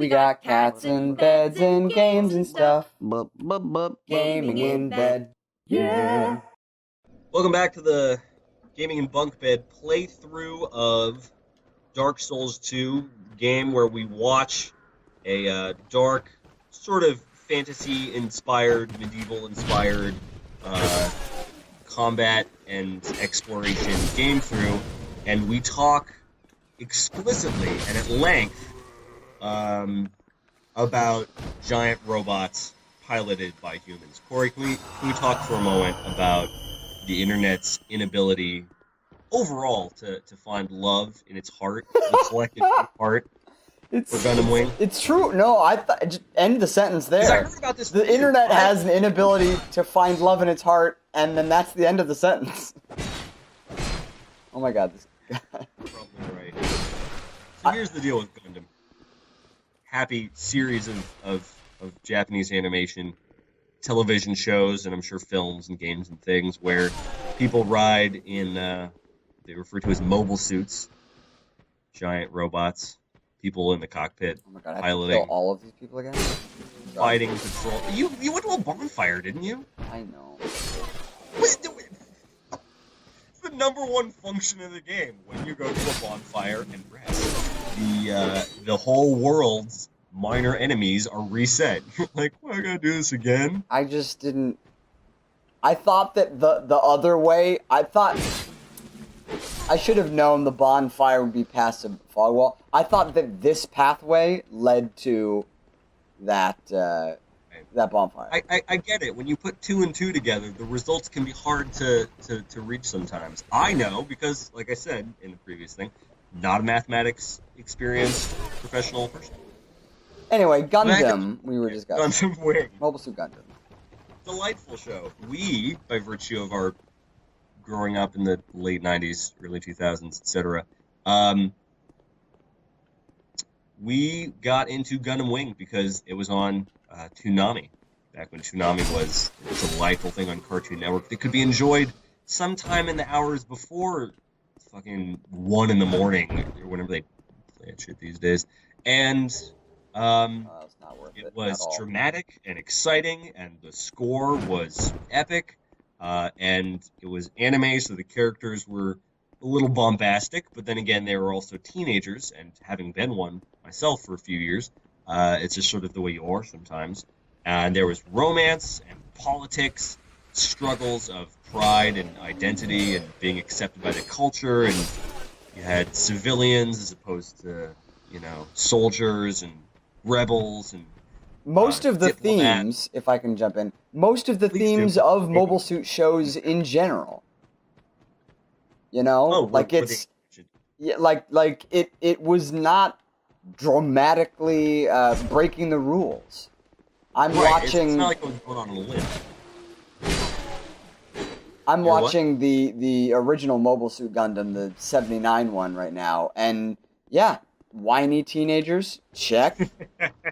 We got cats and beds and games and stuff. Gaming in bed. Yeah. Welcome back to the Gaming in Bunk Bed playthrough of Dark Souls 2, game where we watch a dark, sort of fantasy-inspired, medieval-inspired combat and exploration game through, and we talk explicitly and at length about giant robots piloted by humans. Corey, can we talk for a moment about the internet's inability overall to find love in its heart, the collective heart for Gundam Wing? It's true. No, I thought just end the sentence there. 'Cause I heard about this. The internet has an inability to find love in its heart, and then that's the end of the sentence. Oh my god, this guy. Probably right. So here's the deal with Gundam. Happy series of Japanese animation, television shows, and I'm sure films and games and things where people ride in, they refer to as mobile suits, giant robots, people in the cockpit, Oh my god, I piloting, have to kill all of these people again? fighting, control. You went to a bonfire, didn't you? I know. It's the number one function of the game when you go to a bonfire and rest. The whole world's minor enemies are reset. Like, well, I gotta do this again. I just didn't... I thought that the other way... I thought... I should have known the bonfire would be past a fog wall. I thought that this pathway led to that bonfire. I get it. When you put two and two together, the results can be hard to reach sometimes. I know because, like I said in the previous thing, not a mathematics experienced professional person. Anyway, Gundam, we were discussing. Gundam Wing. Mobile Suit Gundam. Delightful show. We, by virtue of our growing up in the late 90s, early 2000s, etc., we got into Gundam Wing because it was on Toonami, back when Toonami was a delightful thing on Cartoon Network that could be enjoyed sometime in the hours before fucking 1 in the morning, or whenever they play that shit these days. And it was dramatic and exciting, and the score was epic, and it was anime, so the characters were a little bombastic, but then again, they were also teenagers, and having been one myself for a few years, it's just sort of the way you are sometimes. And there was romance and politics, struggles of pride and identity and being accepted by the culture, and you had civilians as opposed to, soldiers and rebels and most of the themes, if I can jump in, most of the themes of mobile suit shows in general. It was not dramatically breaking the rules. I'm watching. It's not like it was going on a limb. I'm watching the original Mobile Suit Gundam, the 79 one right now, and yeah, whiny teenagers, check.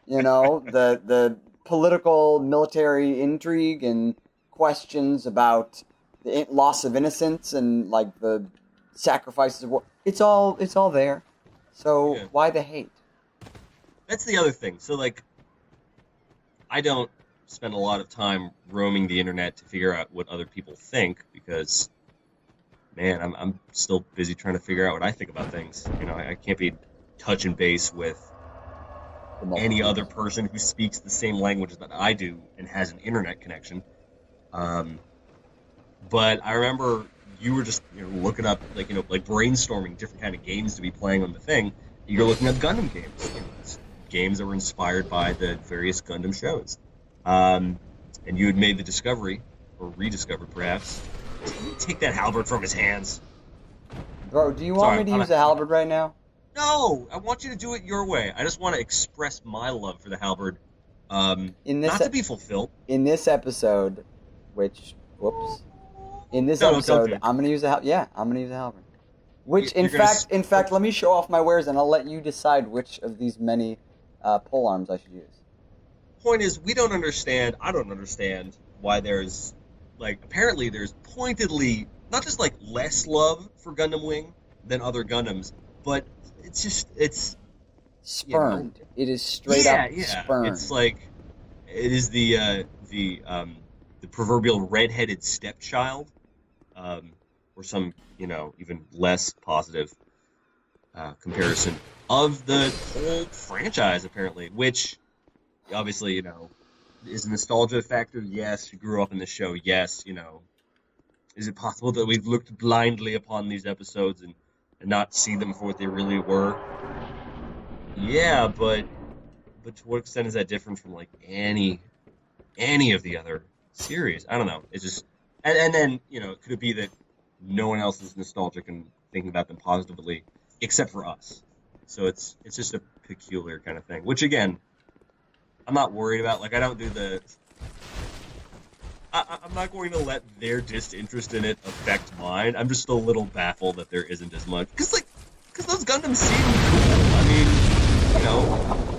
The political military intrigue and questions about the loss of innocence and like the sacrifices of war. It's all there. So why the hate? That's the other thing. So I don't spend a lot of time roaming the internet to figure out what other people think because, man, I'm still busy trying to figure out what I think about things. I can't be touching base with any other person who speaks the same language that I do and has an internet connection. But I remember you were just looking up like brainstorming different kind of games to be playing on the thing. You're looking at Gundam games, games that were inspired by the various Gundam shows. And you had made the discovery, or rediscovered perhaps. Take that halberd from his hands. Bro, do you want me to use a halberd right now? No, I want you to do it your way. I just want to express my love for the halberd, not to be fulfilled. In this episode, I'm gonna use a halberd. Yeah, I'm gonna use a halberd. Which, in fact, let me show off my wares, and I'll let you decide which of these many pole arms I should use. Point is, I don't understand why there's apparently there's pointedly not just less love for Gundam Wing than other Gundams, but it's Spurned. It is straight up spurned. It's like it is the proverbial redheaded stepchild, or some even less positive comparison of the whole franchise, apparently, which obviously is a nostalgia factor. Yes, you grew up in the show. Yes, is it possible that we've looked blindly upon these episodes and not see them for what they really were? Yeah, but to what extent is that different from like any of the other series? I don't know. It's just and then could it be that no one else is nostalgic and thinking about them positively except for us? So it's just a peculiar kind of thing. Which again, I'm not worried about. Like I don't do the. I'm not going to let their disinterest in it affect mine. I'm just a little baffled that there isn't as much because those Gundams seem cool. I mean,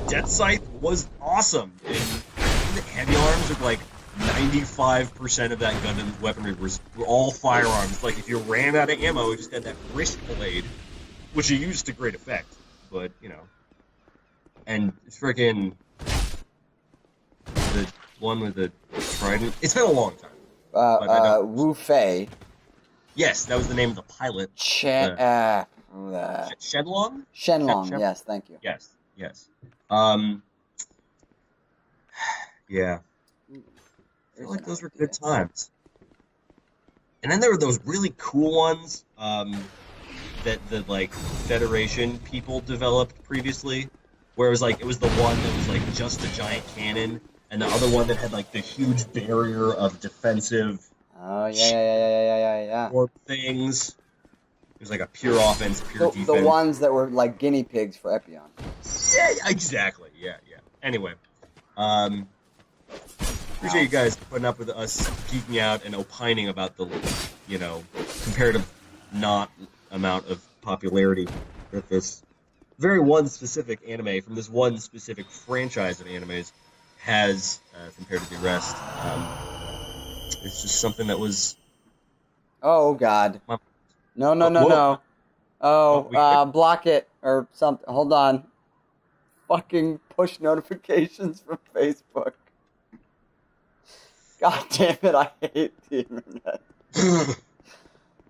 Death Scythe was awesome. And the heavy arms are like 95% of that Gundam's weaponry were all firearms. Like if you ran out of ammo, you just had that wrist blade, which you used to great effect. But and freaking the one with the trident. It's been a long time. Wu Fei. Yes, that was the name of the pilot. Shenlong. Shenlong. Yes, thank you. Yes. Yeah. I feel like those were good times. And then there were those really cool ones that the like Federation people developed previously, where it was the one that was like just a giant cannon, and the other one that had like the huge barrier of defensive. Oh yeah. Or things. It was like a pure offense, pure defense. The ones that were like guinea pigs for Epion. Yeah, exactly. Yeah. Anyway, appreciate you guys putting up with us geeking out and opining about the, comparative not amount of popularity that this very one specific anime from this one specific franchise of animes has compared to the rest. It's just something that was. Oh God. No. Oh, block it or something. Hold on. Fucking push notifications from Facebook. God damn it, I hate the internet.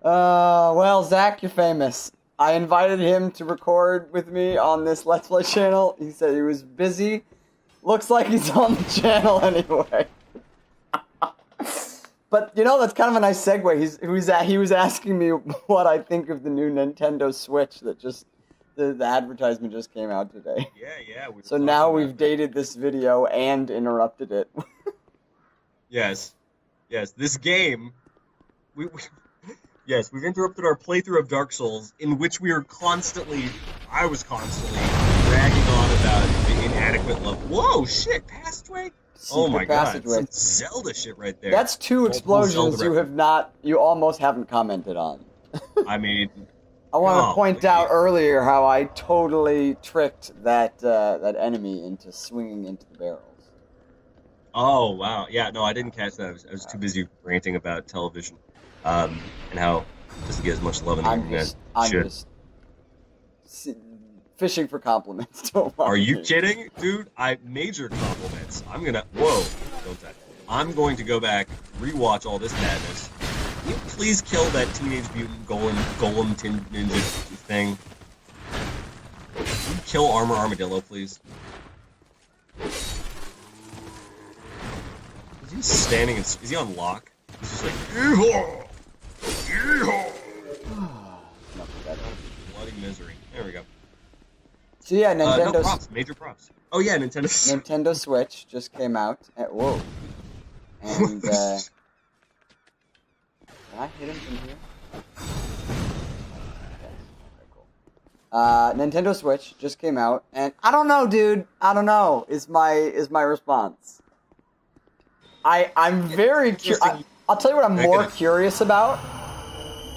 Well, Zach, you're famous. I invited him to record with me on this Let's Play channel. He said he was busy. Looks like he's on the channel anyway. But, that's kind of a nice segue. He was asking me what I think of the new Nintendo Switch that the advertisement just came out today. Yeah. So now we've dated this video and interrupted it. Yes. This game, we've interrupted our playthrough of Dark Souls, in which I was constantly bragging on about the inadequate level. Whoa, shit, passageway? Oh my god, some Zelda shit right there. That's two explosions you almost haven't commented on. I mean, I want to point out earlier how I totally tricked that enemy into swinging into the barrels. Oh wow, yeah, no, I didn't catch that. I was too busy ranting about television, and how it doesn't get as much love in the internet. I'm just fishing for compliments. Are you kidding, dude? Major compliments. I'm going to go back, rewatch all this madness. Can you please kill that Teenage Mutant Golem Ninja thing? Can you kill Armor Armadillo, please? Is he standing? Is he on lock? He's just like, yeehaw! Yeehaw! Bloody misery. There we go. So yeah, Major props. Oh yeah, Nintendo Switch just came out. Whoa. And can I hit him from here? Yes. Okay, cool. Nintendo Switch just came out, and I don't know, dude. I don't know. Is my response. I'm very curious. I'll tell you what I'm more curious about.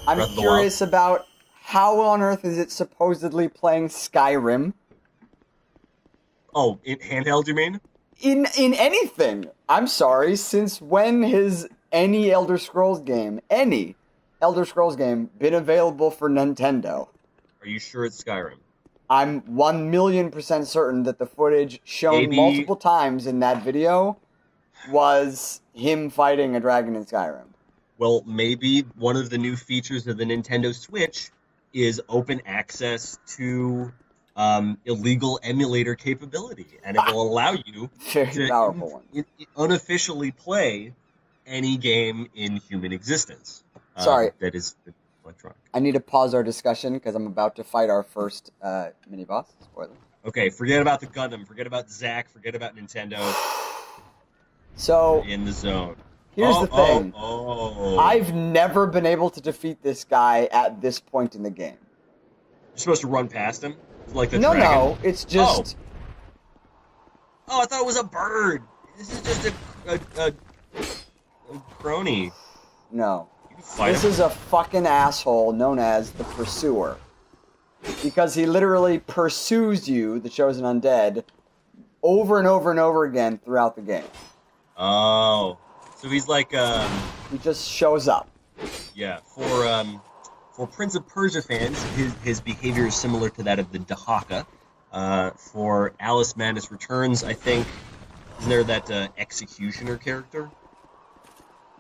I'm curious about how on earth is it supposedly playing Skyrim? Oh, in handheld, you mean? In anything. I'm sorry, since when has any Elder Scrolls game been available for Nintendo? Are you sure it's Skyrim? I'm 1,000,000% certain that the footage shown Maybe- multiple times in that video was him fighting a dragon in Skyrim. Well, maybe one of the new features of the Nintendo Switch is open access to illegal emulator capability, and it will allow you Very to powerful one. unofficially play any game in human existence. Sorry. That is electronic. I need to pause our discussion because I'm about to fight our first mini boss. Spoiler. Okay, forget about the Gundam, forget about Zack, forget about Nintendo. So In the zone. here's the thing. Oh. I've never been able to defeat this guy at this point in the game. You're supposed to run past him? Like the No, dragon? no, it's just... Oh, I thought it was a bird. This is just a crony. No. You can fight This him. is a fucking asshole known as the Pursuer. Because he literally pursues you, the chosen undead, over and over and over again throughout the game. Oh. So he's like, He just shows up. yeah, for Prince of Persia fans, his behavior is similar to that of the Dahaka. For Alice Madness Returns, I think, isn't there that Executioner character?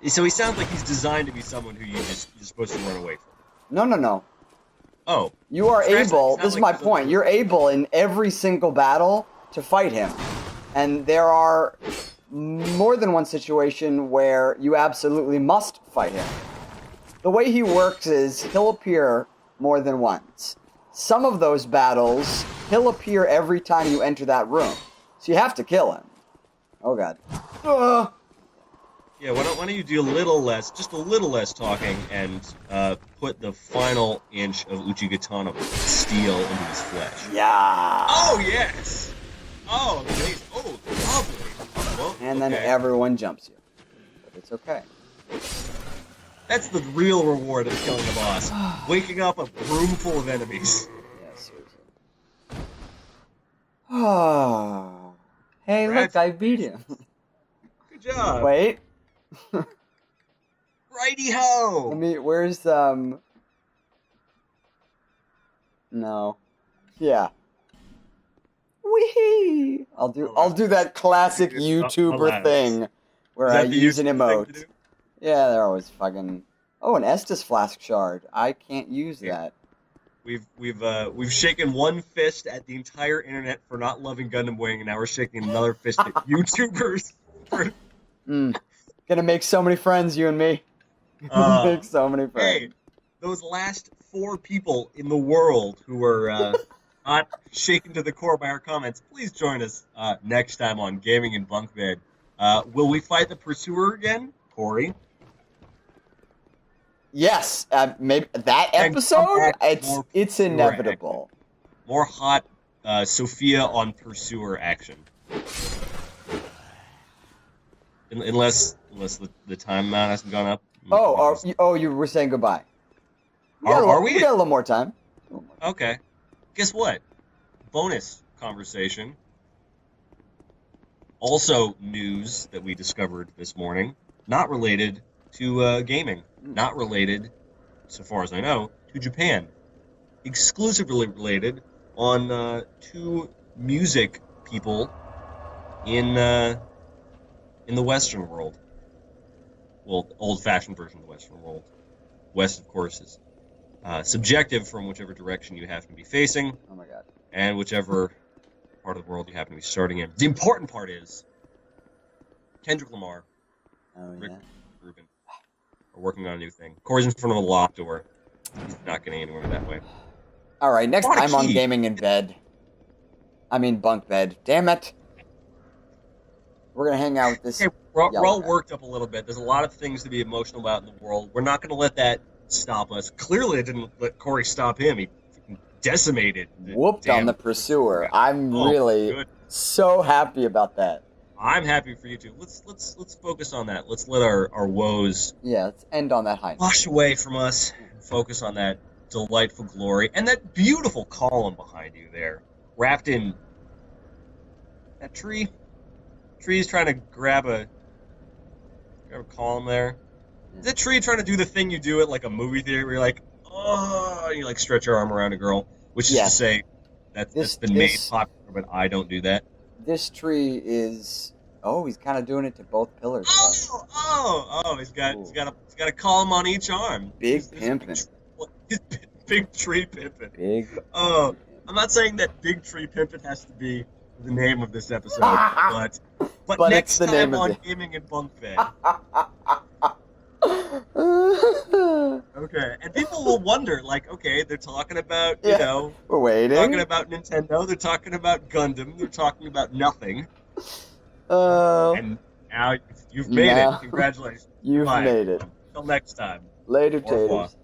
So he sounds like he's designed to be someone who you're supposed to run away from. No, no, no. Oh. You are Scratch that. able, Sounds this is like my he's a- point, you're able in every single battle to fight him. And there are more than one situation where you absolutely must fight him. The way he works is he'll appear more than once. Some of those battles, he'll appear every time you enter that room. So you have to kill him. Oh god. Yeah, why don't you do just a little less talking, and put the final inch of Uchigatana steel into his flesh. Yeah. Oh, yes! Oh, amazing. Oh, lovely. Well, And then okay. everyone jumps you. But it's okay. That's the real reward of killing a boss. Waking up a room full of enemies. Yeah, seriously. Oh. Hey, look, Congrats. I beat him. Good job. Wait. Righty-ho! Let me, where's, no. Yeah. Wee! I'll do that classic YouTuber Alas. thing where Is I that the use an useful thing to emote. do? Yeah, they're always fucking... Oh, an Estus Flask shard. I can't use Yeah. that. We've shaken one fist at the entire internet for not loving Gundam Wing, and now we're shaking another fist at YouTubers for Gonna make so many friends, you and me. Make so many friends. Hey, those last 4 people in the world who were not shaken to the core by our comments, please join us next time on Gaming in Bunk Bed. Will we fight the Pursuer again, Corey? Yes, maybe that And come episode. back It's more it's pure inevitable. More hot Sophia on Pursuer action. Unless the time amount hasn't gone up. Oh, you were saying goodbye. Are we? We got a little more time. Okay. Guess what? Bonus conversation. Also news that we discovered this morning. Not related to gaming. Not related, so far as I know, to Japan. Exclusively related on 2 music people in the Western world. Well, the old-fashioned version of the Western world. West, of course, is subjective from whichever direction you happen to be facing, Oh my god. and whichever part of the world you happen to be starting in. The important part is Kendrick Lamar, Oh Rick yeah. Rubin are working on a new thing. Corey's in front of a locked door. He's not getting anywhere that way. All right, next What a time on key. Gaming in Bed. I mean bunk bed. Damn it. We're gonna hang out with this. Okay, we're yellow all guy. worked up a little bit. There's a lot of things to be emotional about in the world. We're not going to let that stop us. Clearly, it didn't let Corey stop him. He decimated. Whooped on the Pursuer. I'm Oh, really good. so happy about that. I'm happy for you too. Let's focus on that. Let's let our woes Yeah, let's end on that high. wash away from us and focus on that delightful glory and that beautiful column behind you there, wrapped in that tree. Tree's trying to grab a column there. Is that tree trying to do the thing you do at like a movie theater where you're like, oh, and you like stretch your arm around a girl, which is Yes. to say, That's been made popular, but I don't do that. This tree is. Oh, he's kind of doing it to both pillars. Oh! He's got a column on each arm. Big pimpin'. He's big tree pimpin'. Big. Oh, I'm not saying that big tree pimpin' has to be the name of this episode, but next it's the time name on of Gaming and Bunk Bed. Okay, and people will wonder, like, okay, they're talking about, you know, we're waiting. talking about Nintendo, they're talking about Gundam, they're talking about nothing. And now you've made it. Congratulations. You've made it. Until next time. Later, Au revoir. taters.